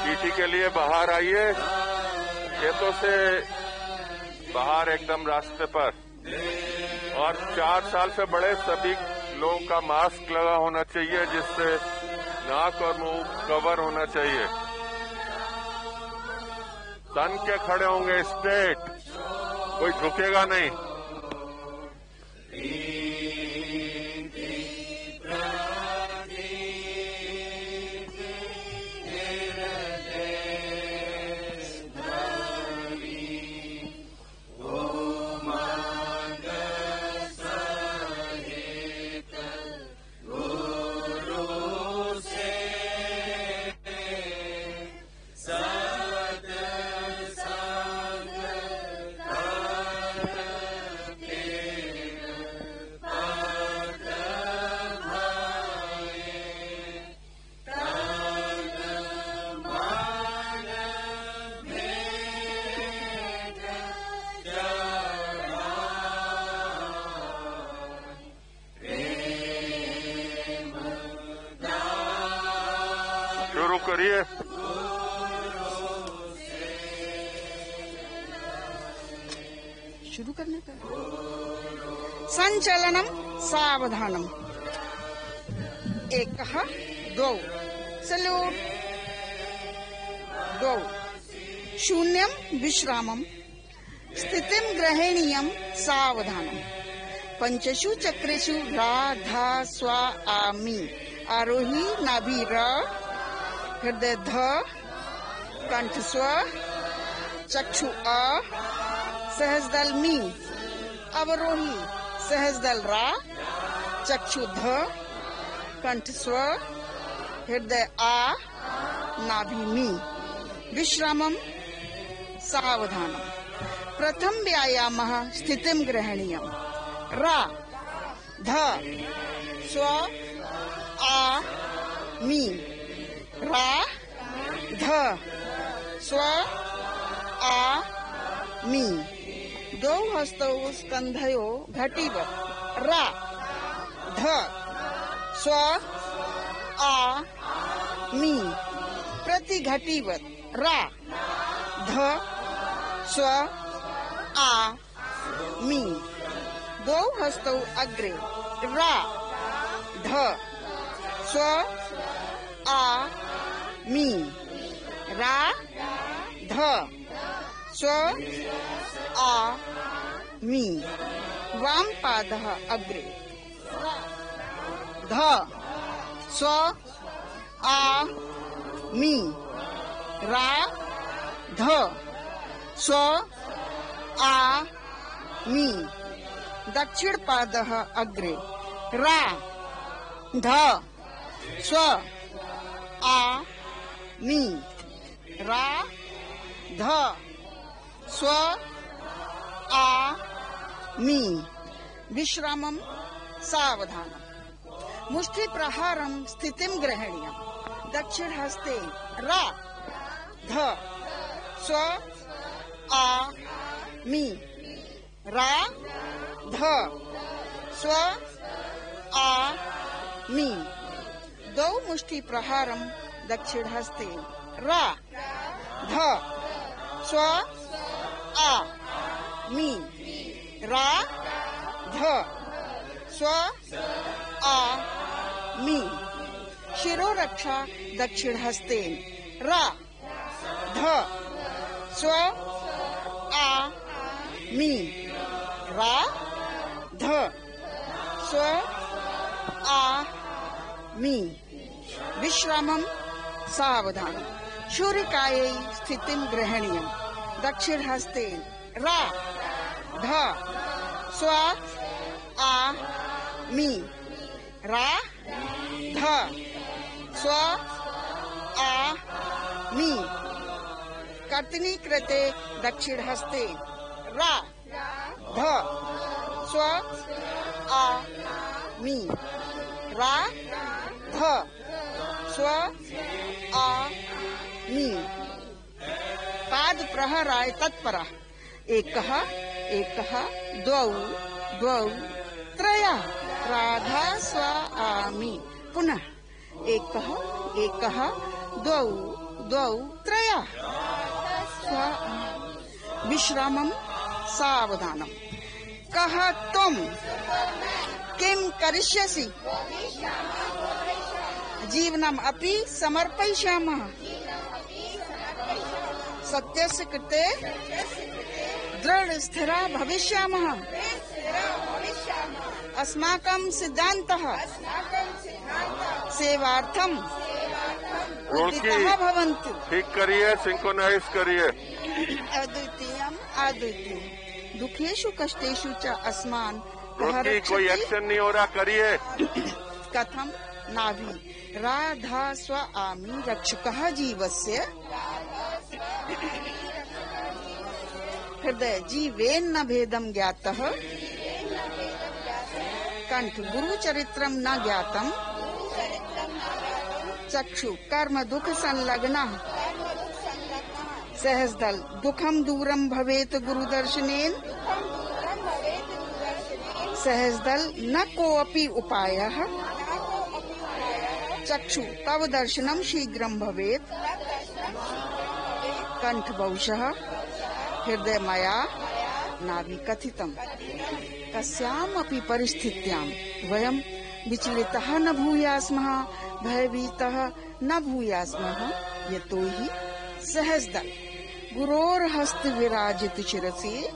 पीठी के लिए बाहर आइए, खेतों से बाहर एकदम रास्ते पर। और 4 साल से बड़े सभी लोगों का मास्क लगा होना चाहिए, जिससे नाक और मुंह कवर होना चाहिए। तन के खड़े होंगे स्ट्रेट, कोई झुकेगा नहीं। शुरू करिए। शुरू करने का संचलनम सावधानम। एकः द्वौ सल्यूट। द्वौ शून्यं विश्रामं स्थितिं ग्रहणीयं सावधानम। पंचषु चक्रेषु राधा स्वा आमी। आरोही नाभि र, हृदय ध, कंठ स्व, चक्षु अ, सहस्रदल मी। अवरोही सहस्रदल रा, चक्षु ध, कंठ स्व, हृदय आ, नाभि मी। विश्रामम सावधानम। प्रथम व्यायामः स्थितिं ग्रहणीयम्। रा, ध, स्व, आ, मी। रा, ध, स्व, आ, मी। द्वौ हस्तौ स्कन्धयो घटीवत्। रा, ध, स्व, आ, मी। प्रति घटीवत्। रा, ध, स्व, आ, मी। द्वौ हस्तौ अग्रे। रा, ध, स्व, आ, मी। रा, ध, स्व, आ, मी। वाम पादः अग्रे। ध, स्व, आ, मी। रा, ध, स्व, आ, मी। दक्षिण पादः अग्रे। रा, ध, स्व, आ, मी। रा, ध, स्व, आ, मी। विश्रामम सावधानम। मुष्टि प्रहारम स्थितिं ग्रहणीयम्। दक्षिण हस्ते रा, ध, स्व, आ, मी। रा, ध, स्व, आ, मी। द्वौ मुष्टि प्रहारम दक्षिण हस्ते रा, ध, स्व, आ, मी। रा, ध, स्व, आ, मी। शिरोरक्षा दक्षिण हस्ते रा, ध, स्व, आ, मी। रा, ध, स्व, आ, मी। विश्रामम सावधानम। शूरिकायै स्थितिं ग्रहणीयम्। दक्षिण हस्ते रा, ध, स्व, आ, मी। रा, ध, स्व, आ, मी। कर्तनी कृते दक्षिण हस्ते रा, ध, स्व, आ, मी। रा, ध, स्व, आ, मी। पाद प्रहराय तत्परः। एकः एकः द्वौ द्वौ त्रयः। राधा स्वा आमि। पुनः एकः एकः द्वौ द्वौ त्रयः। विश्रामं सावधानम्। कः त्वं किं करिष्यसि? जीवनम् अपि समर्पयिष्यामः। सत्यस्य कृते दृढस्थिरा भविष्यामः। अस्माकं सिद्धान्तः सेवार्थं उदितः भवन्तु। ठीक करिए, सिंक्रोनाइज करिए। अद्वितीयम् अद्वितीयम् दुखेषु कष्टेषु च अस्मान् कोई एक्शन नहीं हो रहा, करिए। कथं नाभि राधा स्व आमि रक्षकः जीवस्य। हृदय जीवेन भेदं ज्ञातः। कंठ गुरुचरित्रं न ज्ञातम्। चक्षु कर्म दुख संलग्नः। सहस्रदल दुखम दूरम भवेत गुरुदर्शनेन। सहस्रदल न कोऽपि उपायः। चक्षु तव दर्शनम शीघ्रं भवेत्। कंठ बहुशः हृदय मया नाभि कथितम्। कस्यामपि परिस्थित्यां वयं विचलितः न भूयास्मः, भयभीतः न भूयास्मः। यतोहि सहस्रदल गुरोर्हस्त विराजित शिरसि।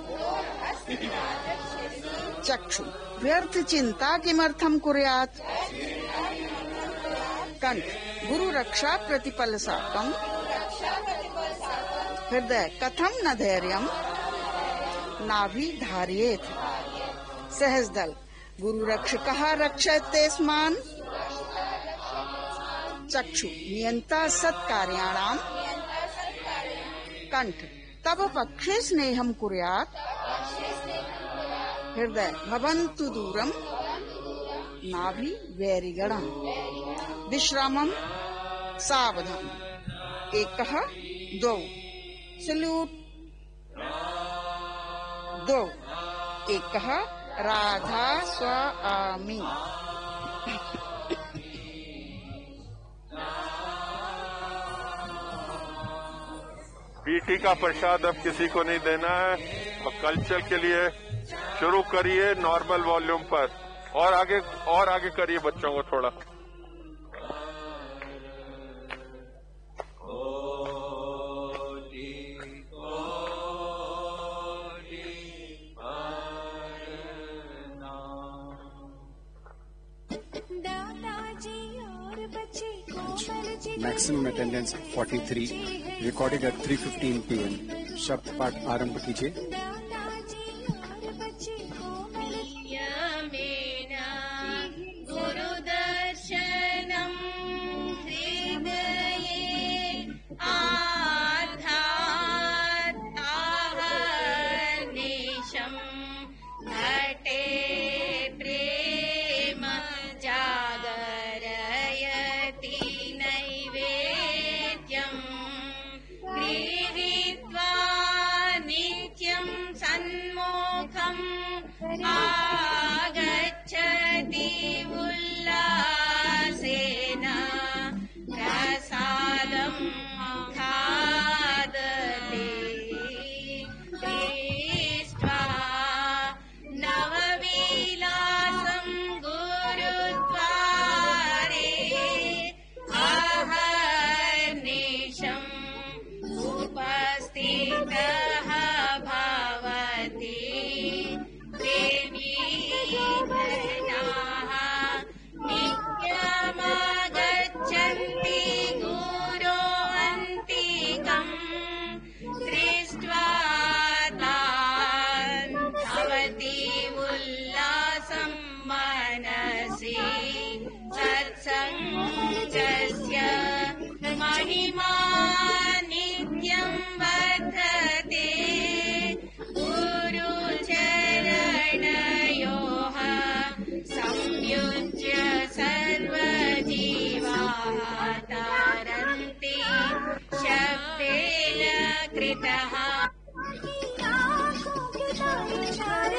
चक्षु व्यर्थ चिंता किमर्थं कुर्यात्। कंठ गुरु रक्षा प्रतिपल साकम्। हृदय कथं न धैर्यम् नाभि धारयेत्। सहस्रदल गुरु रक्षकः रक्षते स्मान्। चक्षु नियंता सत्कार्याणाम्। कंठ तव पक्षे स्नेहं कुर्यात्। हृदय भवन्तु दूरम् नाभि वैरिगणः। विश्रामं सावधानम्। एकः द्वौ सल्यूट। द्वौ एकः राधा स्व आमि। पीटी का प्रसाद अब किसी को नहीं देना है। और कल्चर के लिए शुरू करिए नॉर्मल वॉल्यूम पर, और आगे करिए बच्चों को थोड़ा। Maximum attendance 43, recorded at 3:15 PM। शब्द पाठ आरंभ कीजिए। आगच्छति उल्लासेन प्रसादं खादते। दृष्ट्वा नवविलासं गुरुद्वारे अहर्निशम् उपस्थितः भवति। नित्यमागच्छन्ति गुरो अन्तिकम्। दृष्ट्वा तान् भवति उल्लासं मनसि। सत्सङ्गस्य महिमा नित्यं वर्धते। गुरुचरणयोः संयुज्य सर्वजीवाः तारन्ति शब्देन कृतः। चार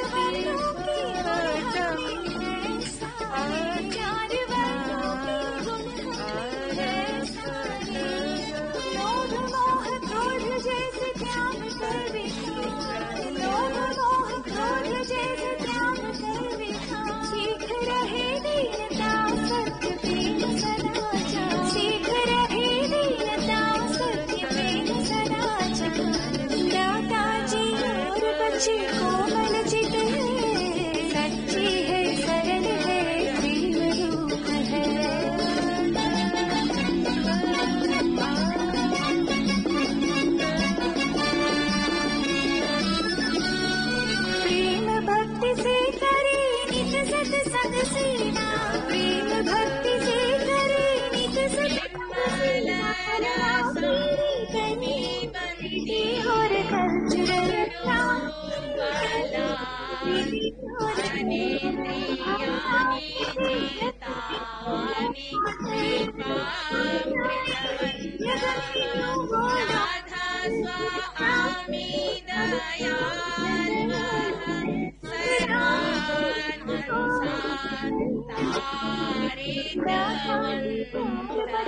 विजितानि कृपां कृतवन्तः राधा स्वामी दयाल्वः सर्वान् हंसान् तारितवन्तः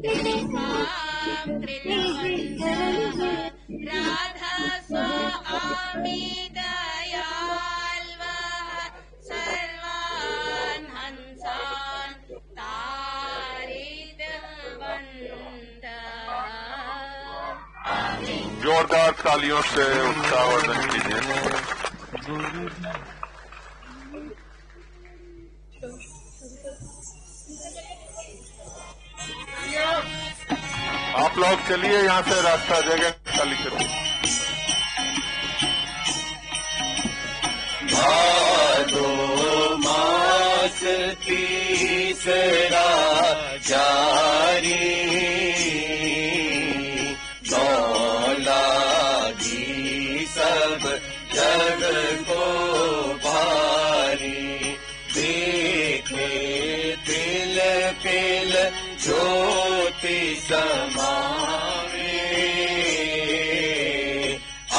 कृपां कृतवन्तः राधा स्वामी दयाल्वः सर्वान् हंसान् तारितवन्तः। जोरदार तालियों से उत्साहवर्धन कीजिए। आप लोग चलिए यहाँ से, रास्ता जगह खाली करिए। भादो मास तीसरा जारी लागी सब जग को भारी देखे तिल पिल ज्योति समावे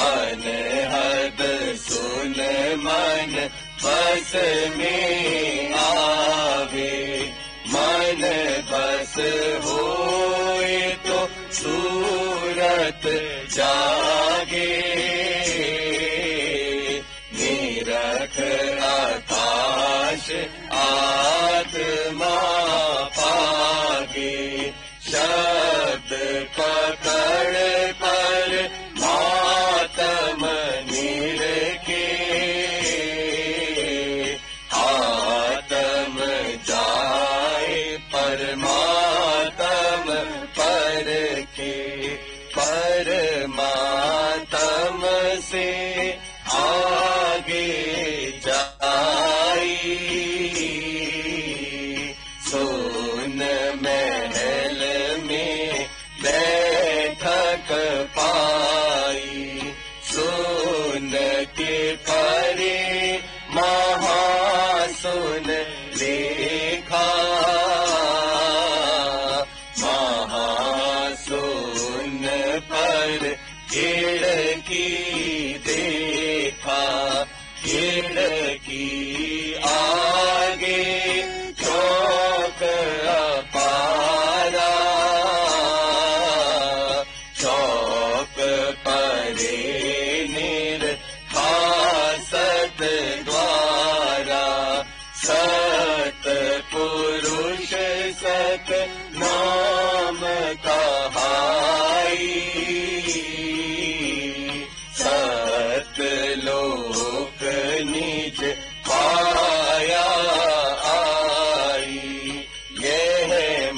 अनहद सुन मन बस में आवे मन बस होए तो सूरत जागे निरख आकाश आत्मा पागे शब्द पकड़ पर मातम निरखे आत्म जाए परमात्म पर के परमात्म से आगे जाई सोन महल में बैठक पाई सोन के परे महासुन लेखा महासुन पर खिड़की देखा खिड़की आगे चौक अपारा चौक परे निर्भासत द्वारा सत पुरुष सत नाम कहाई सत लोक निज पाया आई यह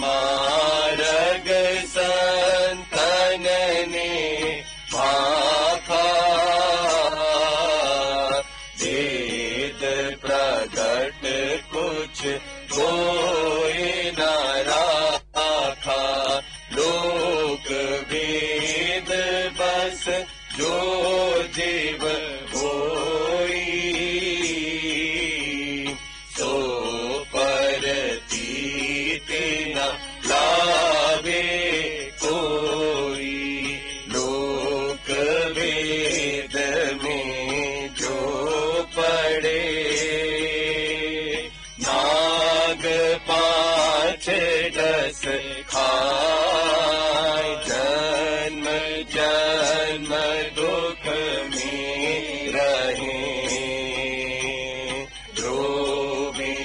मार्ग संतन ने भाखा वेद प्रगट कुछ कोई न राखा लोक वेद बस जो जीव होई सो परतीत न लावे कोई लोक वेद में जो पढ़े नाग पाँच दस खाए जन्म जन्म दुख में रहे रोवे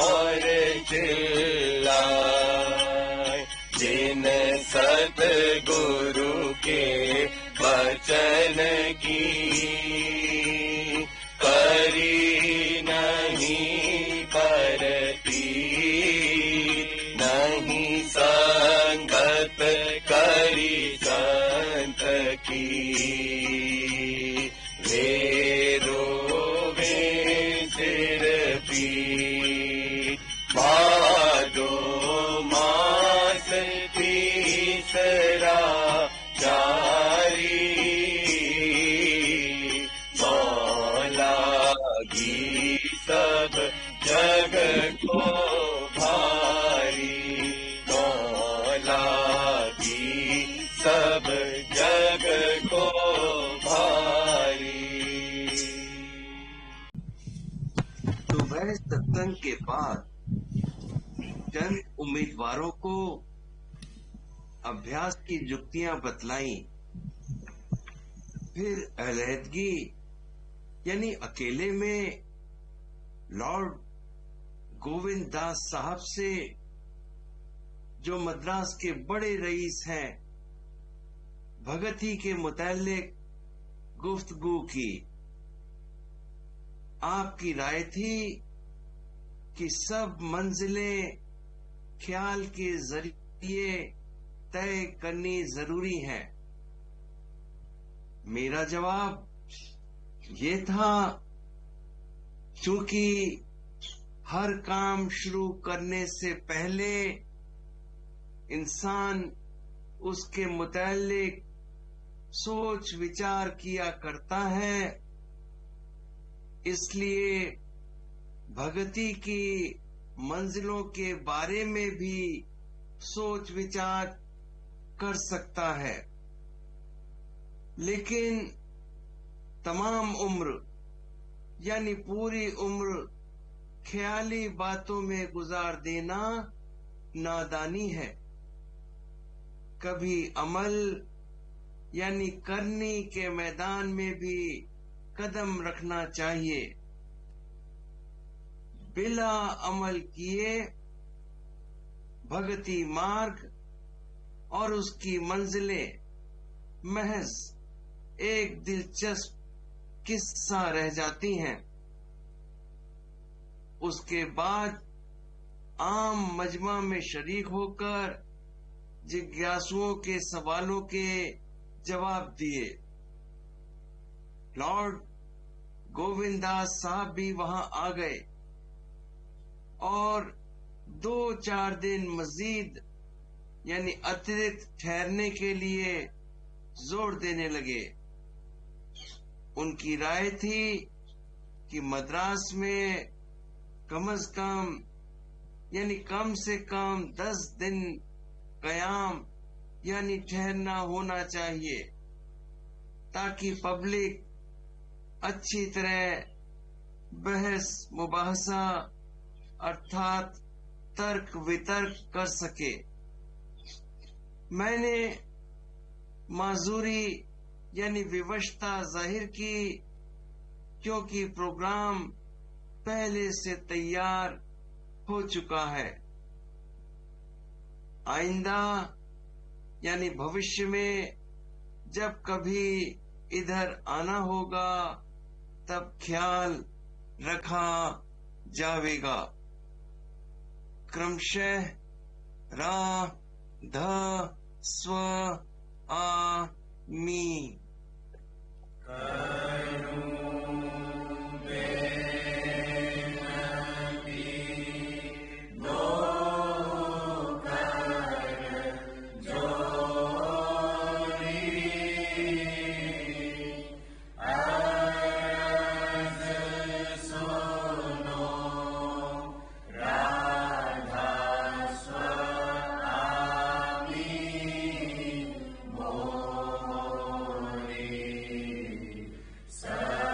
और चिल्लाए जिन सतगुरु के वचन की करी नहीं परती नहीं संगत करी संत की वे रोवे सिर पीठ भादो मास तीसरा जारी मौलागी सब को भारी, दौलती सब जग को भारी। सुबह सत्संग के बाद चंद उम्मीदवारों को अभ्यास की युक्तियां बतलाई। फिर अलहदगी यानी अकेले में लॉर्ड गोविंद दास साहब से, जो मद्रास के बड़े रईस हैं, भगती के मुतालिक गुफ्तगू की। आपकी राय थी कि सब मंजिलें ख्याल के जरिए तय करनी जरूरी है। मेरा जवाब ये था, चूंकि हर काम शुरू करने से पहले इंसान उसके मुतालिक सोच विचार किया करता है, इसलिए भगती की मंजिलों के बारे में भी सोच विचार कर सकता है। लेकिन तमाम उम्र यानी पूरी उम्र ख्याली बातों में गुजार देना नादानी है। कभी अमल यानी करनी के मैदान में भी कदम रखना चाहिए। बिला अमल किए भगती मार्ग और उसकी मंजिलें महज एक दिलचस्प किस्सा रह जाती हैं। उसके बाद आम मजमा में शरीक होकर जिज्ञासुओं के सवालों के जवाब दिए। लॉर्ड गोविंद दास साहब भी वहां आ गए और 2-4 दिन मजीद यानी अतिरिक्त ठहरने के लिए जोर देने लगे। उनकी राय थी कि मद्रास में कम से कम 10 दिन कयाम यानी ठहरना होना चाहिए, ताकि पब्लिक अच्छी तरह बहस मुबाहसा अर्थात तर्क वितर्क कर सके। मैंने माजूरी यानी विवशता जाहिर की, क्योंकि प्रोग्राम पहले से तैयार हो चुका है। आइंदा यानी भविष्य में जब कभी इधर आना होगा तब ख्याल रखा जाएगा। क्रमशः रा ध स्व आ मी। सा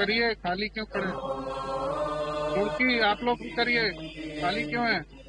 करिए, खाली क्यों खड़े? मुड़की आप लोग भी करिए, खाली क्यों है?